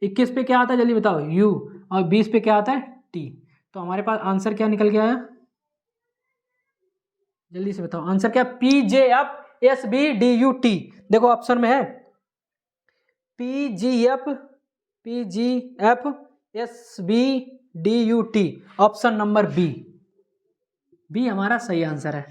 21 पे क्या आता है, जल्दी बताओ, यू। और 20 पे क्या आता है, टी। तो हमारे पास आंसर क्या निकल के आया, जल्दी से बताओ आंसर क्या, P J F S B D U T. देखो ऑप्शन में है P G F S B D U T, option number B. B हमारा सही आंसर है।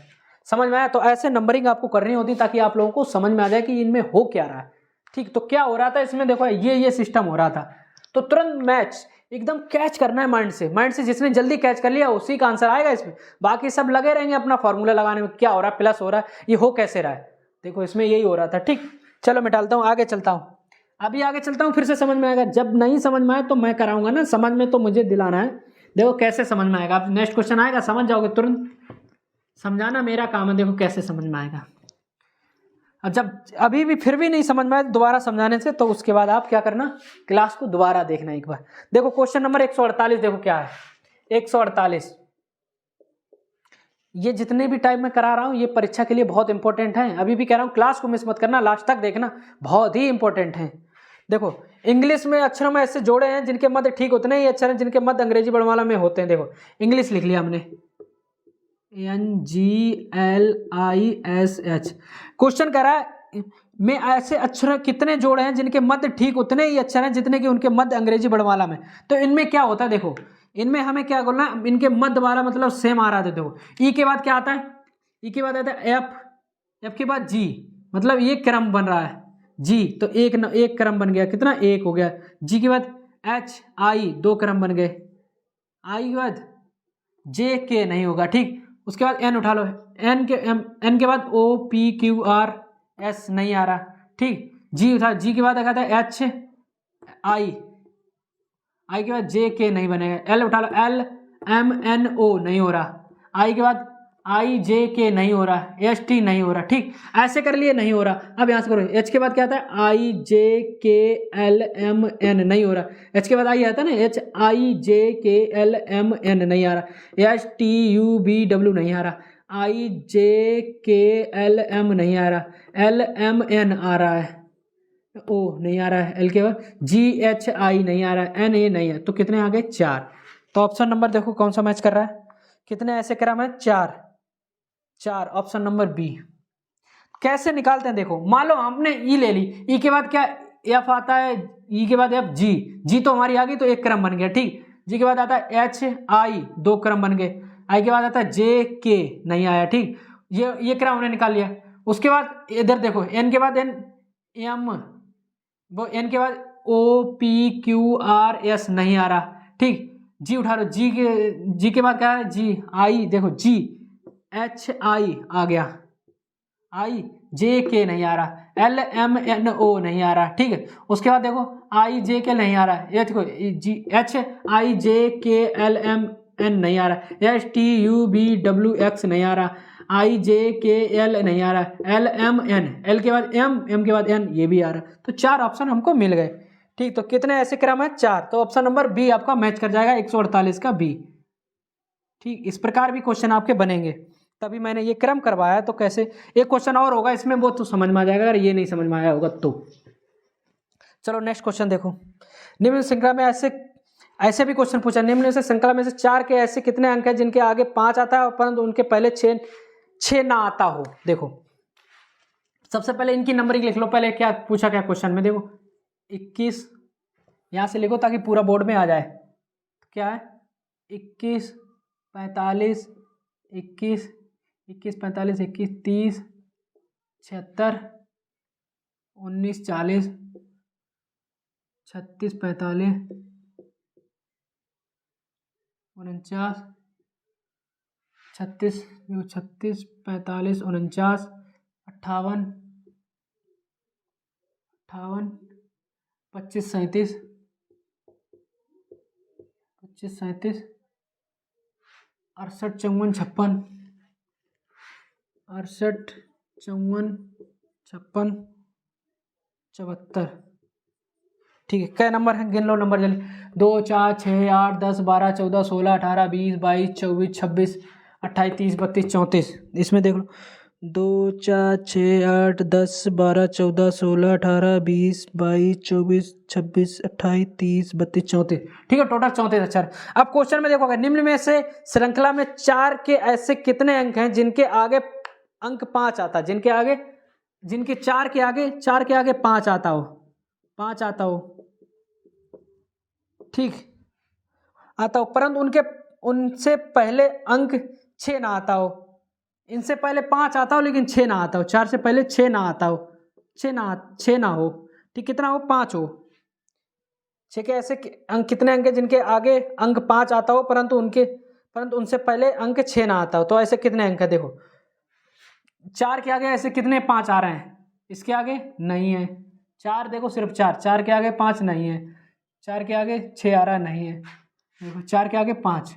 समझ में आया। तो ऐसे नंबरिंग आपको करनी होती ताकि आप लोगों को समझ में आ जाए कि इनमें हो क्या रहा है। ठीक, तो क्या हो रहा था इसमें, देखो ये सिस्टम हो रहा था, तो तुरंत मैच एकदम कैच करना है माइंड से जिसने जल्दी कैच कर लिया उसी का आंसर आएगा इसमें। बाकी सब लगे रहेंगे अपना फॉर्मूला लगाने में, क्या हो रहा है, प्लस हो रहा है, ये हो कैसे रहा है। देखो इसमें यही हो रहा था। ठीक, चलो मैं डालता हूँ, आगे चलता हूँ, अभी आगे चलता हूँ, फिर से समझ में आएगा। जब नहीं समझ में आए तो मैं कराऊंगा ना, समझ में तो मुझे दिलाना है। देखो कैसे समझ में आएगा, आप नेक्स्ट क्वेश्चन आएगा समझ जाओगे तुरंत, समझाना मेरा काम है। देखो कैसे समझ में आएगा। और जब अभी भी फिर भी नहीं समझ में आए दोबारा समझाने से, तो उसके बाद आप क्या करना, क्लास को दोबारा देखना एक बार। देखो क्वेश्चन नंबर 148, देखो क्या है 148। ये जितने भी टाइप में करा रहा हूं ये परीक्षा के लिए बहुत इंपॉर्टेंट है। अभी भी कह रहा हूं क्लास को मिस मत करना, लास्ट तक देखना, बहुत ही इंपॉर्टेंट है। देखो इंग्लिश में अक्षरों में ऐसे जोड़े हैं जिनके मध्य ठीक उतने ही अक्षर हैं जिनके मध्य अंग्रेजी वर्णमाला में होते हैं। देखो इंग्लिश लिख लिया हमने, NGLISH। क्वेश्चन कह रहा है में ऐसे अक्षर कितने जोड़े हैं जिनके मध्य ठीक उतने ही अक्षर हैं जितने कि उनके मध्य अंग्रेजी वर्णमाला में। तो इनमें क्या होता है, देखो इनमें हमें क्या बोलना, इनके मध्य वाला मतलब सेम आ रहा था। देखो ई के बाद क्या आता है, ई के बाद आता है एफ, एफ के बाद जी, मतलब ये क्रम बन रहा है जी, तो एक क्रम बन गया, कितना, एक हो गया। जी के बाद एच आई, 2 क्रम बन गए। आई के बाद जे के नहीं होगा, ठीक। उसके बाद एन उठा लो, एन के बाद O P Q R S नहीं आ रहा, ठीक। जी उठा, जी के बाद क्या था, एच आई, आई के बाद जे के नहीं बनेगा। एल उठा लो, एल एम एन ओ नहीं हो रहा। आई के बाद आई जे के नहीं हो रहा, एस टी नहीं हो रहा, ठीक। ऐसे कर लिए नहीं हो रहा। अब यहाँ से करो, एच के बाद क्या आता है, आई जे के एल एम एन नहीं हो रहा। एच के बाद आई आता है ना, एच आई जे के एल एम एन नहीं आ रहा। H T U B W नहीं आ रहा। आई जे के एल एम नहीं आ रहा। एल एम एन आ रहा है, ओ नहीं आ रहा है। एल के बाद जी एच आई नहीं आ रहा है, एन ए नहीं है। तो कितने आ गए, 4। तो ऑप्शन नंबर देखो कौन सा मैच कर रहा है, कितने ऐसे क्रम है, 4। Option number B. कैसे निकालते हैं, देखो मान लो हमने ई ले ली, ई के बाद क्या एफ आता है, ई के बाद एफ, जी तो हमारी आ गई, तो एक क्रम बन गया, ठीक। जी के बाद आता है एच आई, 2 क्रम बन गए। आई के बाद आता है जे के नहीं आया, ठीक। ये क्रम हमने निकाल लिया। उसके बाद इधर देखो एन के बाद एन एम, वो एन के बाद O P Q R S नहीं आ रहा, ठीक। जी उठा लो, जी के बाद क्या है, जी आई, देखो जी एच आई आ गया, आई जे के नहीं आ रहा, एल एम एन ओ नहीं आ रहा, ठीक है। उसके बाद देखो आई जे के नहीं आ रहा, ये देखो जी एच आई जे के एल एम एन नहीं आ रहा, S T U B W X नहीं आ रहा, आई जे के एल नहीं आ रहा, एल एम एन, एल के बाद एम के बाद एन, ये भी आ रहा। तो 4 ऑप्शन हमको मिल गए, ठीक। तो कितने ऐसे क्रम है, 4। तो ऑप्शन नंबर बी आपका मैच कर जाएगा, 148 का बी, ठीक। इस प्रकार भी क्वेश्चन आपके बनेंगे, तभी मैंने ये क्रम करवाया। तो कैसे, एक क्वेश्चन और होगा इसमें, वो तो समझ में आ जाएगा, अगर ये नहीं समझ में आया होगा तो। चलो नेक्स्ट क्वेश्चन देखो, निम्न श्रृंखला में ऐसे भी क्वेश्चन पूछा, निम्न से श्रृंखला में से 4 के ऐसे कितने अंक हैं जिनके आगे 5 आता है परंतु उनके पहले 6 ना आता हो। देखो सबसे पहले इनकी नंबरिंग लिख लो, पहले क्या पूछा, क्या क्वेश्चन में, देखो 21 यहां से लिखो ताकि पूरा बोर्ड में आ जाए। क्या है, 21 45 21 21 45 21 30 76 19 40 36 45 49 36 36 45 49 58 58 25 37 25 37 68 54 56 68 54 56 74। ठीक है, क्या नंबर है, गिन लो नंबर जल्दी। 2 4 6 8 10 12 14 16 18 20 22 24 26 28 30 32 34। इसमें देख लो 2 4 6 8 10 12 14 16 18 20 22 24 26 28 30 32 34। ठीक है, टोटल 34 अक्षर। अब क्वेश्चन में देखो, निम्न में से श्रृंखला में 4 के ऐसे कितने अंक हैं जिनके आगे अंक 5 आता है, जिनके 4 के आगे 5 आता हो, 5 आता हो, ठीक आता हो, परंतु उनसे पहले अंक 6 ना आता हो। इनसे पहले 5 आता हो लेकिन 6 ना आता हो, 4 से पहले 6 ना आता हो, 6 ना हो, ठीक, कितना हो, 5 हो। 6 के ऐसे अंक कितने अंक है जिनके आगे अंक 5 आता हो परंतु उनसे पहले अंक 6 ना आता हो, तो ऐसे कितने अंक है, देखो 4 के आगे ऐसे कितने 5 आ रहे हैं, इसके आगे नहीं है 4, देखो सिर्फ 4 के आगे 5 नहीं है, 4 के आगे 6 आ रहा है, नहीं है, देखो 4 के आगे 5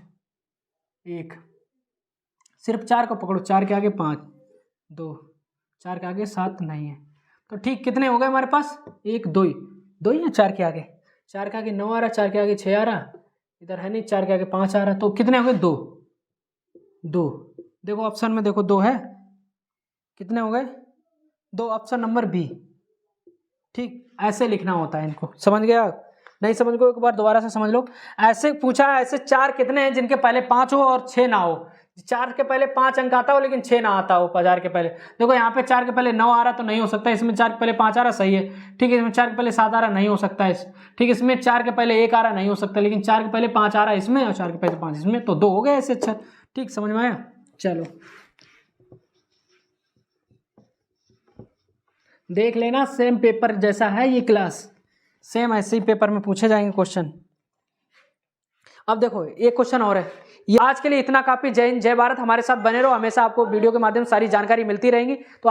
1, सिर्फ 4 को पकड़ो, 4 के आगे 5 2, 4 के आगे 7 नहीं है, तो ठीक कितने हो गए हमारे पास, 1 2 ही है 4 के आगे, 4 के आगे 9 आ रहा, 4 के आगे 6 आ रहा, इधर है नहीं, 4 के आगे 5 आ रहा, तो कितने हो गए, 2 देखो ऑप्शन में देखो 2 है, कितने हो गए 2, ऑप्शन नंबर बी। ठीक, ऐसे लिखना होता है इनको, समझ गया, नहीं समझ गए एक बार दोबारा से समझ लो। ऐसे पूछा है, ऐसे 4 कितने हैं जिनके पहले 5 हो और 6 ना हो, 4 के पहले 5 अंक आता हो लेकिन 6 ना आता हो, 4 के पहले, देखो यहाँ पे 4 के पहले 9 आ रहा तो नहीं हो सकता, इसमें 4 के पहले 5 आ रहा, सही है, ठीक है, इसमें 4 के पहले 7 आ रहा, नहीं हो सकता ठीक, इसमें 4 के पहले 1 आ रहा, नहीं हो सकता, लेकिन 4 के पहले 5 आ रहा है इसमें और 4 के पहले 5 इसमें, तो 2 हो गए ऐसे। अच्छा, ठीक, समझ में आया, चलो देख लेना, सेम पेपर जैसा है ये क्लास, सेम ऐसे ही पेपर में पूछे जाएंगे क्वेश्चन। अब देखो एक क्वेश्चन और है, ये आज के लिए इतना काफी। जय हिंद, जय भारत, हमारे साथ बने रहो, हमेशा आपको वीडियो के माध्यम से सारी जानकारी मिलती रहेंगी। तो